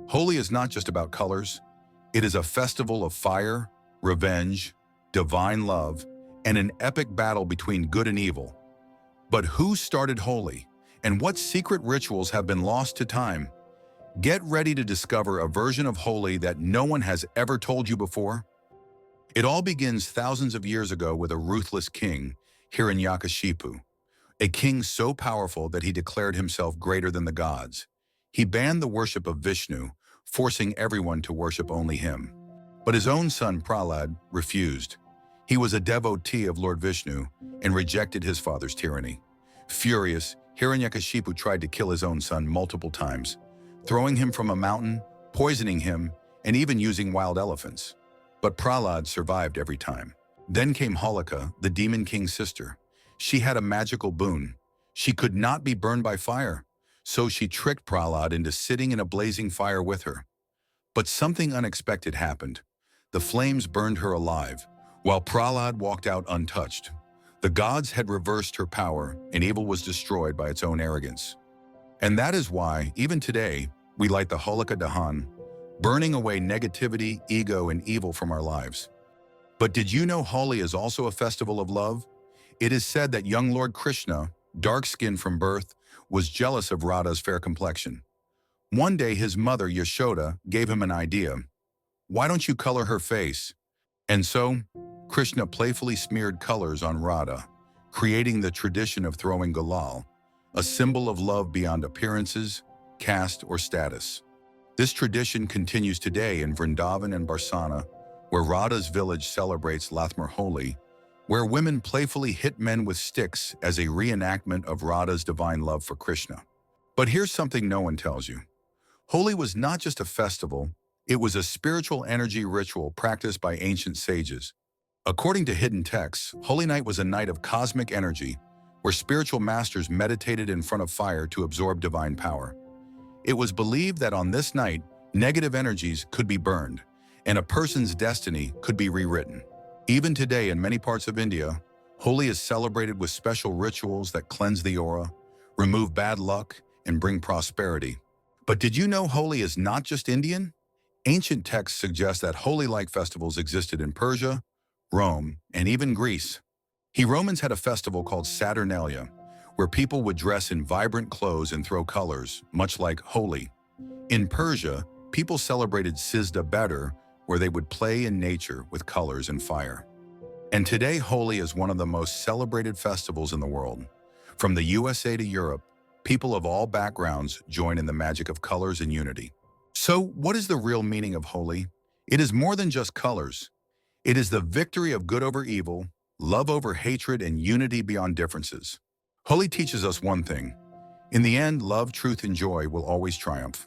Holi is not just about colors. It is a festival of fire, revenge, divine love, and an epic battle between good and evil. But who started Holi, and what secret rituals have been lost to time? Get ready to discover a version of Holi that no one has ever told you before. It all begins thousands of years ago with a ruthless king, Hiranyakashipu, a king so powerful that he declared himself greater than the gods. He banned the worship of Vishnu, forcing everyone to worship only him. But his own son Prahlad refused. He was a devotee of Lord Vishnu and rejected his father's tyranny. Furious, Hiranyakashipu tried to kill his own son multiple times, throwing him from a mountain, poisoning him, and even using wild elephants. But Prahlad survived every time. Then came Holika, the demon king's sister. She had a magical boon. She could not be burned by fire, so she tricked Prahlad into sitting in a blazing fire with her. But something unexpected happened. The flames burned her alive, while Prahlad walked out untouched. The gods had reversed her power, and evil was destroyed by its own arrogance. And that is why, even today, we light the Holika Dahan, burning away negativity, ego, and evil from our lives. But did you know Holi is also a festival of love? It is said that young Lord Krishna, dark-skinned from birth, was jealous of Radha's fair complexion. One day his mother, Yashoda, gave him an idea. Why don't you color her face? And so, Krishna playfully smeared colors on Radha, creating the tradition of throwing gulal, a symbol of love beyond appearances, caste, or status. This tradition continues today in Vrindavan and Barsana, where Radha's village celebrates Lathmar Holi, where women playfully hit men with sticks as a reenactment of Radha's divine love for Krishna. But here's something no one tells you. Holi was not just a festival, it was a spiritual energy ritual practiced by ancient sages. According to hidden texts, Holi Night was a night of cosmic energy, where spiritual masters meditated in front of fire to absorb divine power. It was believed that on this night, negative energies could be burned, and a person's destiny could be rewritten. Even today in many parts of India, Holi is celebrated with special rituals that cleanse the aura, remove bad luck, and bring prosperity. But did you know Holi is not just Indian? Ancient texts suggest that Holi-like festivals existed in Persia, Rome, and even Greece. The Romans had a festival called Saturnalia, where people would dress in vibrant clothes and throw colors, much like Holi. In Persia, people celebrated Sizda better, where they would play in nature with colors and fire. And today, Holi is one of the most celebrated festivals in the world. From the USA to Europe, people of all backgrounds join in the magic of colors and unity. So, what is the real meaning of Holi? It is more than just colors. It is the victory of good over evil, love over hatred, and unity beyond differences. Holi teaches us one thing. In the end, love, truth, and joy will always triumph.